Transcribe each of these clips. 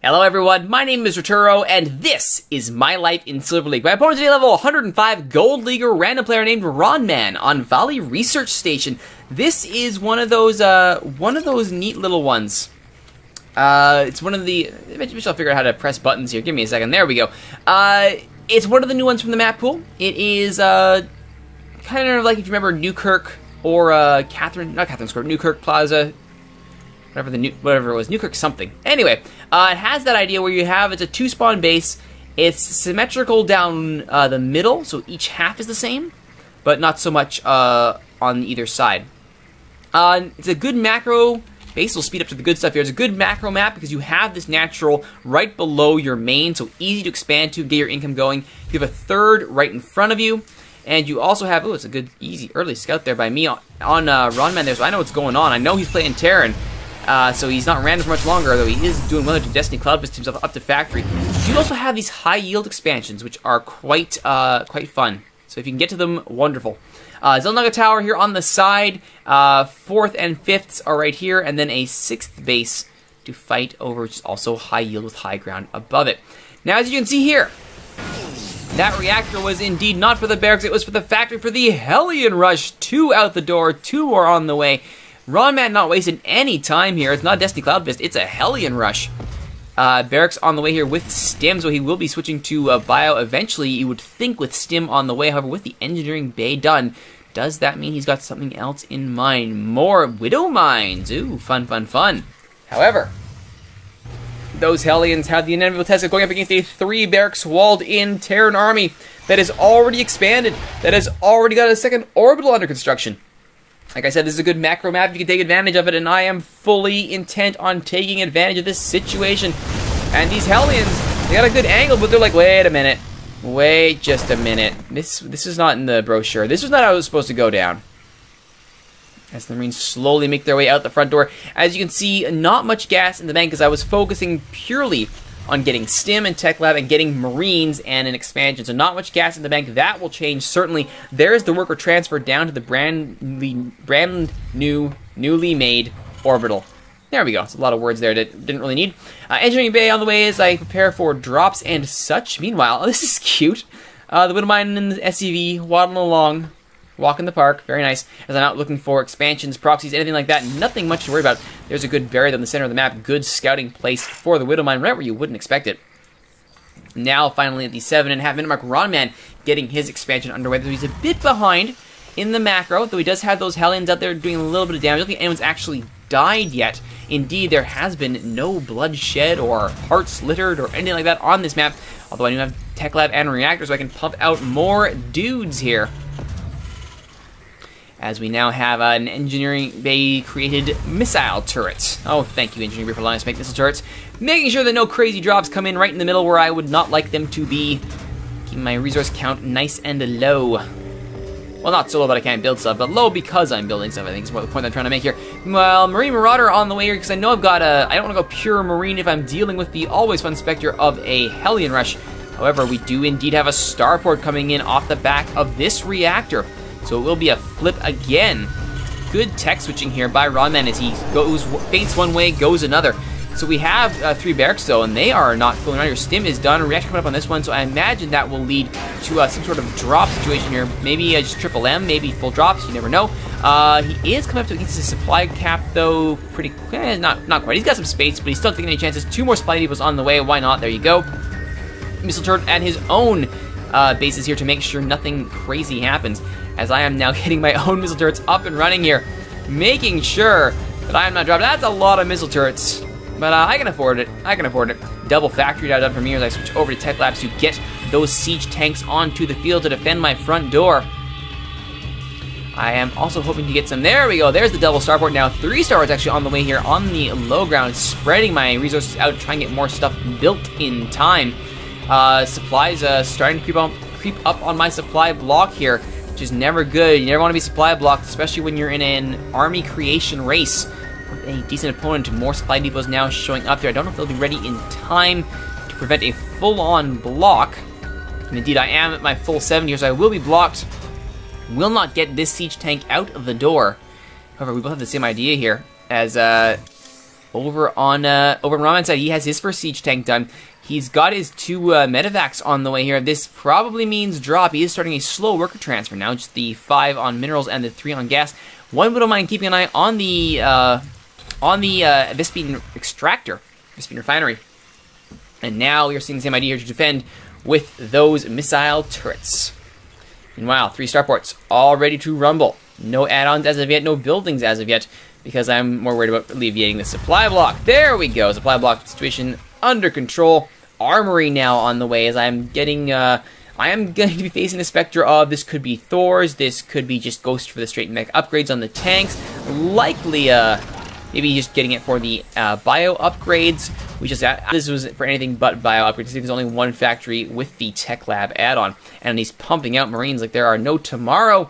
Hello everyone, my name is Rituro, and this is My Life in Silver League. My opponent today, level 105 Gold Leaguer random player named Ronman on Valley Research Station. This is one of those neat little ones. It's one of the... Eventually I'll figure out how to press buttons here. Give me a second. There we go. It's one of the new ones from the map pool. It is kind of like if you remember Newkirk or Newkirk Plaza. Whatever it was, Newkirk something. Anyway, it has that idea where it's a 2-spawn base. It's symmetrical down the middle, so each half is the same, but not so much on either side. It's a good macro base. We'll speed up to the good stuff here. It's a good macro map because you have this natural right below your main, so easy to expand to, get your income going. You have a third right in front of you, and you also have, it's a good, easy, early scout there by me on Ronman there, so I know what's going on. I know he's playing Terran. So he's not random for much longer, though he is doing well to Destiny Cloudfist himself up to Factory. You do also have these high yield expansions, which are quite fun. So if you can get to them, wonderful. Zelnaga Tower here on the side. 4th and 5ths are right here, and then a 6th base to fight over, which is also high yield with high ground above it. Now, as you can see here, that reactor was indeed not for the barracks, it was for the factory, for the Hellion Rush. 2 out the door, 2 more on the way. Ronman not wasting any time here. It's not Destiny Cloudfist, it's a Hellion Rush. Barracks on the way here with Stim, so he will be switching to Bio eventually, you would think, with Stim on the way. However, with the Engineering Bay done, does that mean he's got something else in mind? More Widow Mines. Ooh, fun, fun, fun. However, those Hellions have the inevitable test of going up against a 3-barracks walled-in Terran army that is already expanded, that has already got a second orbital under construction. Like I said, this is a good macro map. You can take advantage of it, and I am fully intent on taking advantage of this situation. And these Hellions, they got a good angle, but they're like, wait a minute. Wait just a minute. This is not in the brochure. This was not how it was supposed to go down. As the Marines slowly make their way out the front door. As you can see, not much gas in the bank, because I was focusing purely on getting Stim and Tech Lab and getting Marines and an expansion. So not much gas in the bank. That will change, certainly. There's the worker transfer down to the brand new, newly made orbital. There we go. It's a lot of words there that didn't really need. Engineering Bay on the way as I prepare for drops and such. Meanwhile, this is cute. The Widow Mine and the SCV waddling along. Walk in the park, very nice. As I'm out looking for expansions, proxies, anything like that, nothing much to worry about. There's a good barrier in the center of the map, good scouting place for the Widow Mine, right where you wouldn't expect it. Now, finally, at the 7.5-minute mark, Ronman getting his expansion underway. So he's a bit behind in the macro, though he does have those Hellions out there doing a little bit of damage. I don't think anyone's actually died yet. Indeed, there has been no bloodshed or hearts littered or anything like that on this map, although I do have Tech Lab and Reactor, so I can pump out more dudes here. As we now have an Engineering Bay created missile turret. Oh, thank you, Engineering Bay, for allowing us to make missile turrets. Making sure that no crazy drops come in right in the middle where I would not like them to be. Keeping my resource count nice and low. Well, not so low that I can't build stuff, but low because I'm building stuff, I think is what the point I'm trying to make here. Well, Marine Marauder on the way here, because I know I've got I don't want to go pure Marine if I'm dealing with the always fun specter of a Hellion Rush. However, we do indeed have a starport coming in off the back of this reactor. So it will be a flip again. Good tech switching here by Ronman as he feints one way, goes another. So we have 3 barracks though, and they are not fooling around. Your Stim is done. Reaction coming up on this one, so I imagine that will lead to some sort of drop situation here. Maybe just triple M, maybe full drops. You never know. He is coming up against his supply cap though. Pretty not quite. He's got some space, but he's still taking any chances. 2 more supply depots on the way. Why not? There you go. Missile turret at his own bases here to make sure nothing crazy happens. As I am now getting my own missile turrets up and running here, making sure that I am not dropped. That's a lot of missile turrets, but I can afford it. I can afford it. Double factory done for me as I switch over to Tech Labs to get those siege tanks onto the field to defend my front door. I am also hoping to get some. There we go. There's the double starport now. 3 starports actually on the way here on the low ground, spreading my resources out, trying to get more stuff built in time. Supplies starting to creep up on my supply block here, which is never good. You never want to be supply blocked, especially when you're in an army creation race with a decent opponent. More supply depots now showing up there. I don't know if they'll be ready in time to prevent a full-on block. And indeed, I am at my full 70 here, so I will be blocked. Will not get this siege tank out of the door. However, we both have the same idea here, as over on Raman's side, he has his first siege tank done. He's got his 2 medevacs on the way here. This probably means drop. He is starting a slow worker transfer now. Just the 5 on minerals and the 3 on gas. 1 Widow Mine keeping an eye on the Vespene extractor, Vespene refinery. And now we are seeing the same idea here to defend with those missile turrets. Meanwhile, 3 starports all ready to rumble. No add-ons as of yet, no buildings as of yet, because I'm more worried about alleviating the supply block. There we go, supply block situation under control. Armory now on the way as I am getting, I am going to be facing the specter of this could be Thor's, this could be just Ghost for the straight mech upgrades on the tanks. Likely, maybe just getting it for the bio upgrades. This was for anything but bio upgrades. There's only 1 factory with the Tech Lab add-on, and he's pumping out Marines like there are no tomorrow.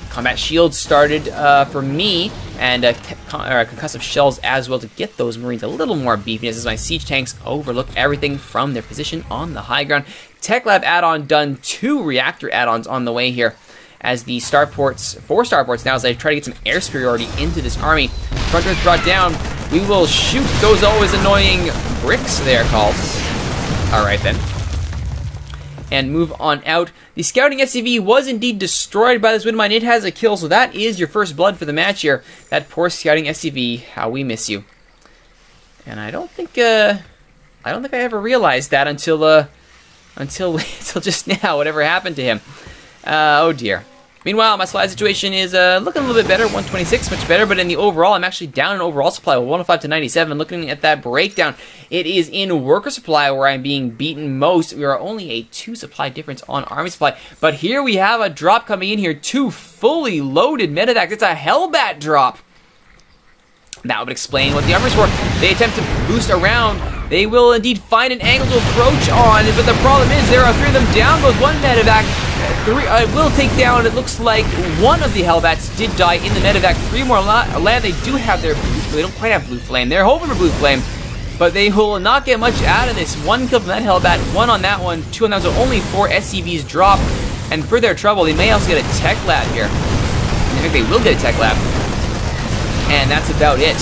Combat shields started for me, and concussive shells as well to get those Marines a little more beefiness as my siege tanks overlook everything from their position on the high ground. Tech Lab add-on done, 2 reactor add-ons on the way here as the starports, 4 starports now as I try to get some air superiority into this army. Front doors brought down. We will shoot those always annoying bricks, they are called. Alright then. And move on out. The scouting SCV was indeed destroyed by this wind mine. It has a kill, so that is your first blood for the match here. That poor scouting SCV, how we miss you. And I don't think I ever realized that until just now. Whatever happened to him? Oh dear. Meanwhile, my supply situation is looking a little bit better, 126, much better, but in the overall, I'm actually down in overall supply, 105 to 97. Looking at that breakdown, it is in worker supply where I'm being beaten most. We are only a 2 supply difference on army supply, but here we have a drop coming in here, 2 fully loaded medevacs. It's a Hellbat drop. That would explain what the armor's for. They attempt to boost around. They will indeed find an angle to approach on, but the problem is there are 3 of them down. Goes 1 medevac. 3 will take down. It looks like 1 of the Hellbats did die in the medevac. 3 more land. They do have their blue. They don't quite have blue flame. They're hoping for blue flame, but they will not get much out of this. 1 kill from that Hellbat. 1 on that one. 2 on that one. So only 4 SCVs drop. And for their trouble, they may also get a tech lab here. In fact, they will get a tech lab. And that's about it.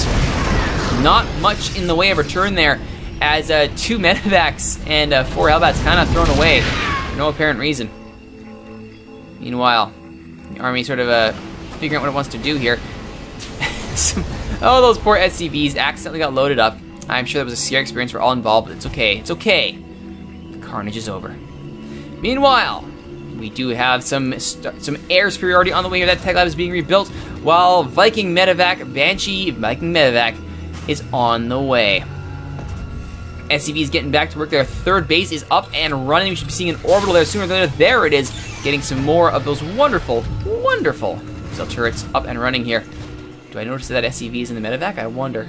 Not much in the way of return there, as 2 medevacs and 4 Hellbats kind of thrown away for no apparent reason. Meanwhile, the army sort of figuring out what it wants to do here. Oh, those poor SCVs accidentally got loaded up. I'm sure that was a scary experience for all involved, but it's okay. It's okay. The carnage is over. Meanwhile, we do have some air superiority on the way here. That tech lab is being rebuilt, while Viking Medevac, Banshee Viking Medevac, is on the way. SCV is getting back to work. Their 3rd base is up and running. We should be seeing an orbital there sooner than later. There it is, getting some more of those wonderful, wonderful missile turrets up and running here. Do I notice that SCV is in the medevac? I wonder.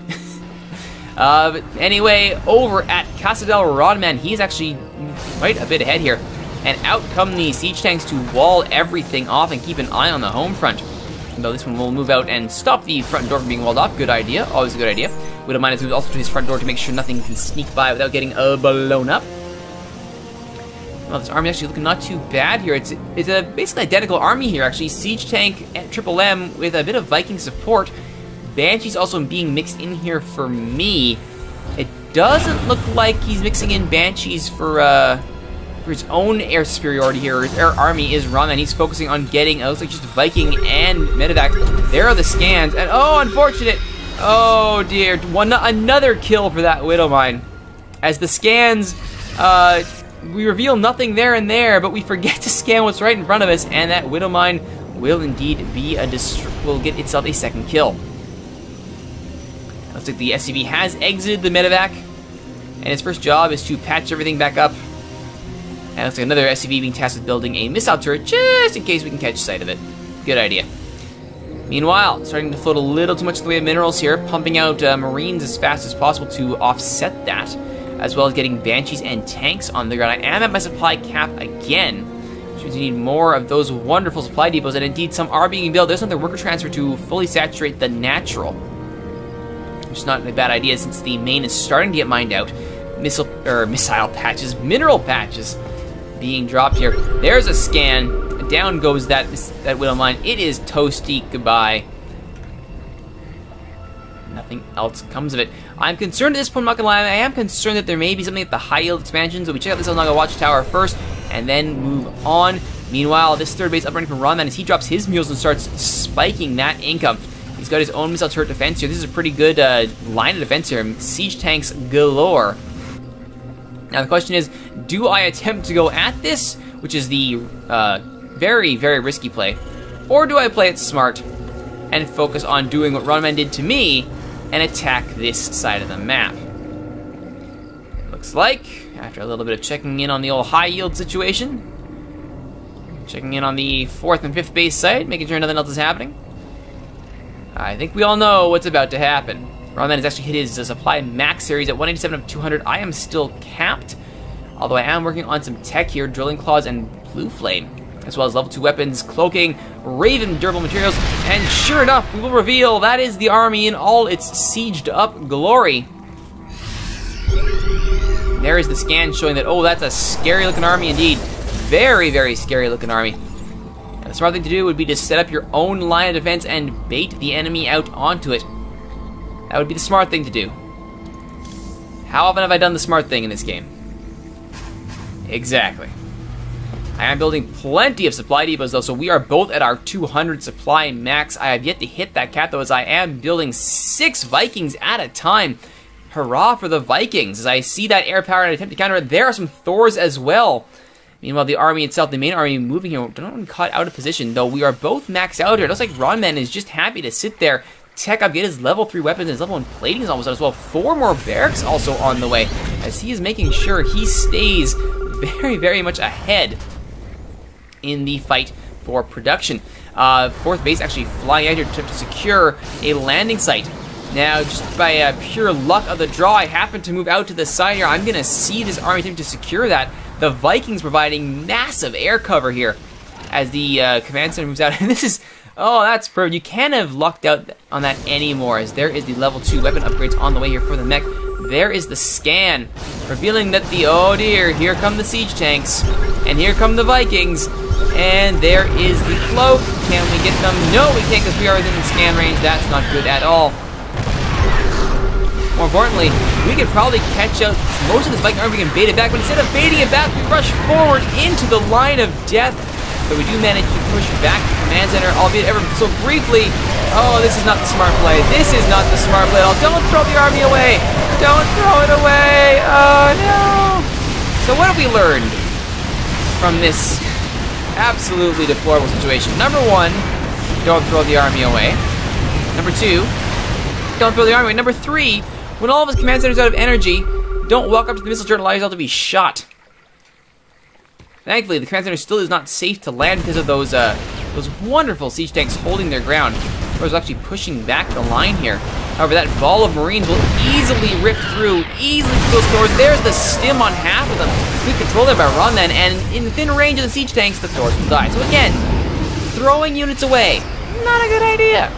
But anyway, over at Casa del Rodman, he's actually quite a bit ahead here. And out come the siege tanks to wall everything off and keep an eye on the home front. Though this one will move out and stop the front door from being walled off. Good idea. Always a good idea. Widow Mine has moved also to his front door to make sure nothing can sneak by without getting blown up. Well, this army is actually looking not too bad here. It's a basically identical army here, actually. Siege tank at Triple M with a bit of Viking support. Banshee's also being mixed in here for me. It doesn't look like he's mixing in Banshees for his own air superiority here. His air army is Ramen. He's focusing on getting, it looks like just Viking and Medevac. There are the scans, and oh, unfortunate. Oh dear, another kill for that Widow Mine. As the scans, we reveal nothing there and there, but we forget to scan what's right in front of us, and that Widow Mine will indeed be will get itself a 2nd kill. Looks like the SCV has exited the Medevac, and its first job is to patch everything back up. And it looks like another SCV being tasked with building a missile turret, just in case we can catch sight of it. Good idea. Meanwhile, starting to float a little too much in the way of minerals here, pumping out Marines as fast as possible to offset that, as well as getting Banshees and tanks on the ground. I am at my supply cap again, which means we need more of those wonderful supply depots, and indeed some are being built. There's another worker transfer to fully saturate the natural, which is not a bad idea since the main is starting to get mined out. Missile patches, mineral patches being dropped here. There's a scan. Down goes that Widow Mine. It is toasty. Goodbye. nothing else comes of it. I'm concerned at this point, I'm not gonna lie, I am concerned that there may be something at the high yield expansion, so we check out this Elnaga watchtower first, and then move on. Meanwhile, this third base up running from Ronman as he drops his mules and starts spiking that income. He's got his own missile turret defense here. This is a pretty good line of defense here. Siege tanks galore. Now the question is, do I attempt to go at this, which is the very, very risky play, or do I play it smart and focus on doing what Ronman did to me and attack this side of the map? Looks like, after a little bit of checking in on the old high yield situation, checking in on the 4th and 5th base site, making sure nothing else is happening, I think we all know what's about to happen. Ronman has actually hit his supply max series at 187 of 200. I am still capped, although I am working on some tech here, drilling claws and blue flame, as well as level 2 weapons, cloaking, raven durable materials, and sure enough, we will reveal that is the army in all its sieged up glory. There is the scan showing that, oh, that's a scary looking army indeed. Very, very scary looking army. Now, the smart thing to do would be to set up your own line of defense and bait the enemy out onto it. That would be the smart thing to do. How often have I done the smart thing in this game? Exactly. I am building plenty of supply depots though, so we are both at our 200 supply max. I have yet to hit that cap though, as I am building 6 Vikings at a time. Hurrah for the Vikings. As I see that air power and attempt to counter it, there are some Thors as well. Meanwhile, the army itself, the main army moving here, don't caught out of position, though we are both maxed out here. It looks like Ronman is just happy to sit there, tech up, get his level 3 weapons, and his level 1 plating is almost out as well. 4 more barracks also on the way, as he is making sure he stays very, very much ahead in the fight for production. 4th base actually flying out here to attempt to secure a landing site. Now, just by pure luck of the draw, I happen to move out to the side here. I'm going to see this army attempt to secure that. The Vikings providing massive air cover here as the command center moves out. And this is, oh, that's perfect. You can't have lucked out on that anymore, as there is the level 2 weapon upgrades on the way here for the mech. There is the scan, revealing that the, oh dear, here come the siege tanks, and here come the Vikings, and there is the cloak. Can we get them? No, we can't, because we are within the scan range. That's not good at all. More importantly, we could probably catch out most of this Viking army. We can bait it back, but instead of baiting it back, we rush forward into the line of death. But we do manage to push back the command center, albeit ever so briefly. Oh, this is not the smart play. This is not the smart play at all. Don't throw the army away. Don't throw it away. Oh, no. So what have we learned from this absolutely deplorable situation? Number 1, don't throw the army away. Number 2, don't throw the army away. Number 3, when all of his command centers out of energy, don't walk up to the missile turret and allow yourself to be shot. Thankfully, the command center still is not safe to land because of those wonderful siege tanks holding their ground. Thor's actually pushing back the line here. However, that ball of Marines will easily rip through, easily through those Thors. There's the stim on half of them. Good control there by Ronman, and in within range of the siege tanks, the Thors will die. So again, throwing units away, not a good idea.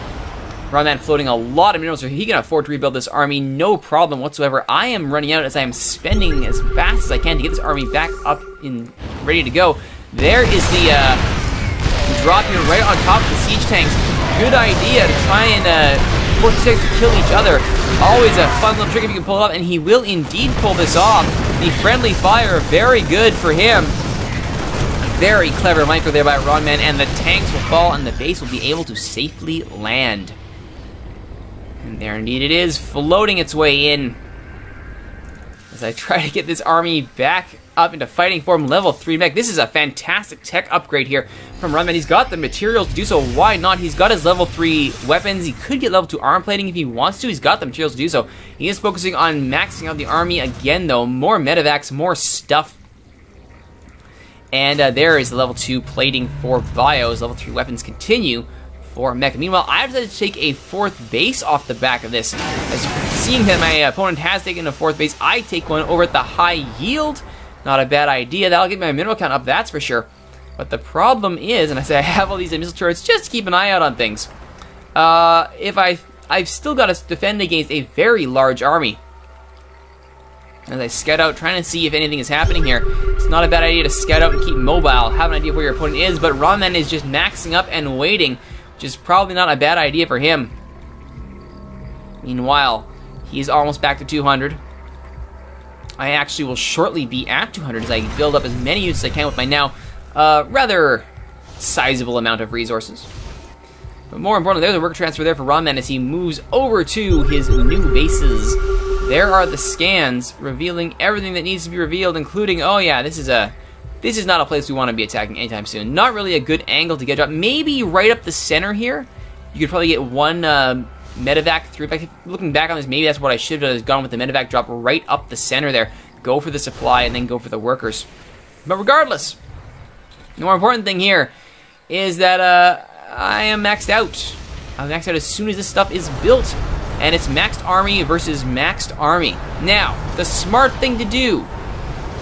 Ronman floating a lot of minerals, so he can afford to rebuild this army, no problem whatsoever. I am running out as I am spending as fast as I can to get this army back up and ready to go. There is the drop here right on top of the siege tanks. Good idea to try and force the tanks to kill each other. Always a fun little trick if you can pull it off, and he will indeed pull this off. The friendly fire, very good for him. Very clever micro there by Ronman, and the tanks will fall and the base will be able to safely land. And there indeed it is, floating its way in. As I try to get this army back up into fighting form, level 3 mech. This is a fantastic tech upgrade here from Ronman. He's got the materials to do so, why not? He's got his level 3 weapons. He could get level 2 armor plating if he wants to. He's got the materials to do so. He is focusing on maxing out the army again though. More medevacs, more stuff. And there is the level 2 plating for bios. Level 3 weapons continue for mech. Meanwhile, I've decided to take a 4th base off the back of this. As seeing that my opponent has taken a 4th base, I take one over at the high yield. Not a bad idea. That'll get my mineral count up, that's for sure. But the problem is, and I say I have all these missile turrets just to keep an eye out on things. I've still got to defend against a very large army. As I scout out, trying to see if anything is happening here. It's not a bad idea to scout out and keep mobile, have an idea of where your opponent is, but Ronman is just maxing up and waiting, which is probably not a bad idea for him. Meanwhile, he's almost back to 200. I actually will shortly be at 200 as I build up as many units as I can with my now rather sizable amount of resources. But more importantly, there's a worker transfer there for Ronman as he moves over to his new bases. There are the scans revealing everything that needs to be revealed, including, oh yeah, this is not a place we want to be attacking anytime soon. Not really a good angle to get up. Maybe right up the center here. You could probably get one medevac through. In fact, looking back on this, maybe that's what I should have gone with the medevac drop right up the center there. Go for the supply and then go for the workers. But regardless, the more important thing here is that I am maxed out. I'm maxed out as soon as this stuff is built. And it's maxed army versus maxed army. Now, the smart thing to do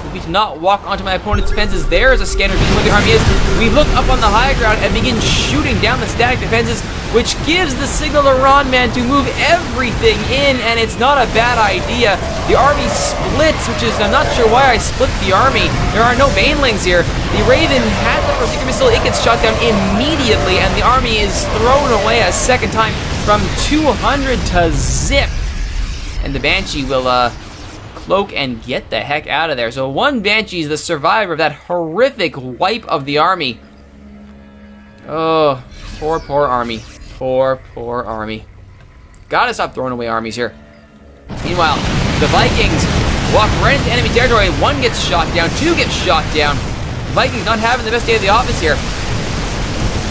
would be to not walk onto my opponent's defenses. There is a scanner being where the army is. We look up on the high ground and begin shooting down the static defenses, which gives the signal to Ronman to move everything in, and it's not a bad idea. The army splits, which is, I'm not sure why I split the army. There are no banelings here. The Raven has the first secret missile. It gets shot down immediately, and the army is thrown away a second time from 200 to zip. And the Banshee will cloak and get the heck out of there. So one Banshee is the survivor of that horrific wipe of the army. Oh, poor army. Poor army. Gotta stop throwing away armies here. Meanwhile, the Vikings walk right into enemy territory. One gets shot down, two get shot down. The Vikings not having the best day of the office here.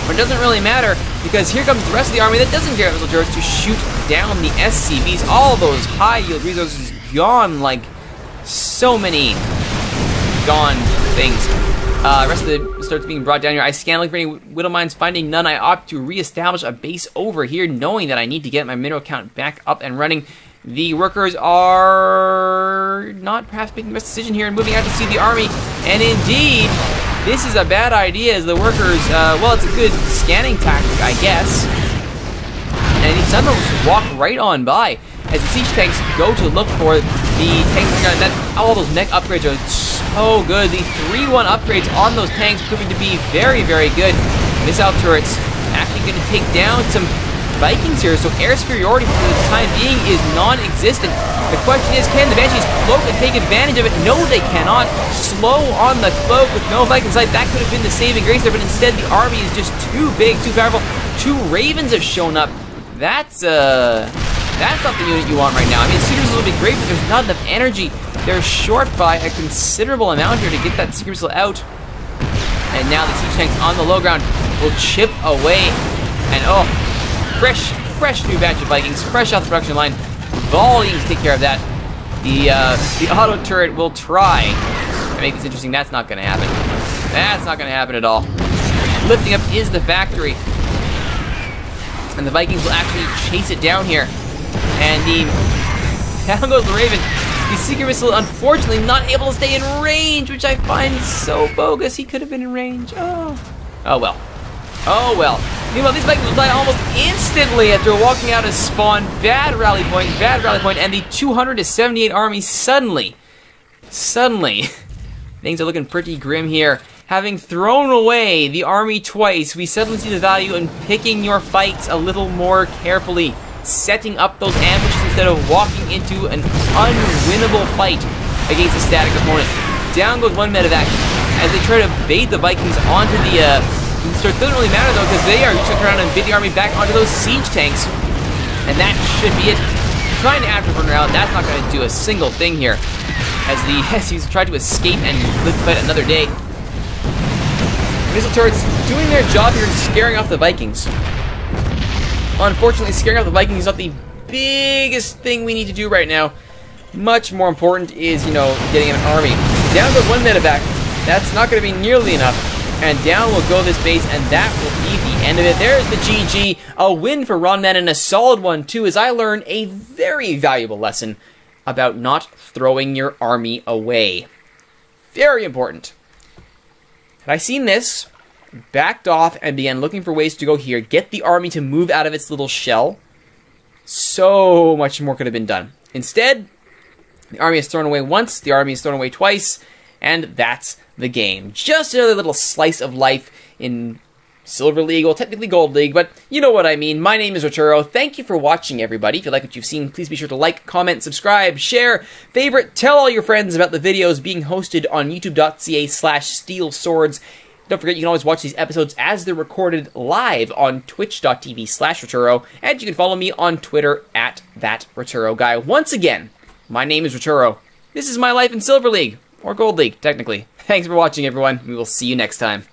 But it doesn't really matter, because here comes the rest of the army that doesn't care about missile turrets to shoot down the SCVs. All those high-yield resources gone like so many gone things. Rest of the starts being brought down here. I scan looking for any Widow Mines, finding none. I opt to reestablish a base over here, knowing that I need to get my mineral count back up and running. The workers are not perhaps making the best decision here and moving out to see the army. And indeed, this is a bad idea as the workers, well, it's a good scanning tactic, I guess. And these Sentinels walk right on by as the siege tanks go to look for the tanks. All those mech upgrades are so good. The 3-1 upgrades on those tanks proving to be very, very good. Missile turrets actually going to take down some Vikings here, so air superiority for the time being is non-existent. The question is, can the Banshees cloak and take advantage of it? No, they cannot. Slow on the cloak with no Viking sight. That could have been the saving grace there, but instead the army is just too big, too powerful. 2 Ravens have shown up. That's not the unit you want right now. I mean, Secret Missile will be great, but there's not enough energy. They're short by a considerable amount here to get that Secret Missile out. And now the siege tanks on the low ground will chip away. And oh, fresh new batch of Vikings, fresh off the production line. Volumes take care of that. The auto turret will try to make this interesting. That's not going to happen. That's not going to happen at all. Lifting up is the factory. And the Vikings will actually chase it down here. And down goes the Raven. The Secret Missile, unfortunately, not able to stay in range, which I find so bogus. He could have been in range. Oh well. Oh well. Meanwhile, these Vikings will die almost instantly after walking out of spawn. Bad rally point, and the 200 to 78 army suddenly, things are looking pretty grim here. Having thrown away the army twice, we suddenly see the value in picking your fights a little more carefully, setting up those ambushes instead of walking into an unwinnable fight against a static opponent. Down goes one medevac as they try to bait the Vikings onto the so it doesn't really matter though, because they are just going to turn around and bait the army back onto those siege tanks. And that should be it. Trying to afterburner out, that's not going to do a single thing here. As the SCs try to escape and live to fight another day. Missile turrets doing their job here and scaring off the Vikings. Unfortunately, scaring off the Vikings is not the biggest thing we need to do right now. Much more important is, you know, getting an army. Down goes one medevac. That's not going to be nearly enough. And down will go this base, and that will be the end of it. There's the GG. A win for Ronman, and a solid one, too, as I learned a very valuable lesson about not throwing your army away. Very important. Had I seen this, backed off, and began looking for ways to go here, get the army to move out of its little shell, so much more could have been done. Instead, the army is thrown away once, the army is thrown away twice, and that's the game. Just another little slice of life in Silver League, well, technically Gold League, but you know what I mean. My name is Rituro. Thank you for watching, everybody. If you like what you've seen, please be sure to like, comment, subscribe, share, favorite, tell all your friends about the videos being hosted on youtube.ca/steelswords. Don't forget, you can always watch these episodes as they're recorded live on twitch.tv/Rituro, and you can follow me on Twitter at @ThatRituroGuy. Once again, my name is Rituro. This is my life in Silver League, or Gold League, technically. Thanks for watching, everyone. We will see you next time.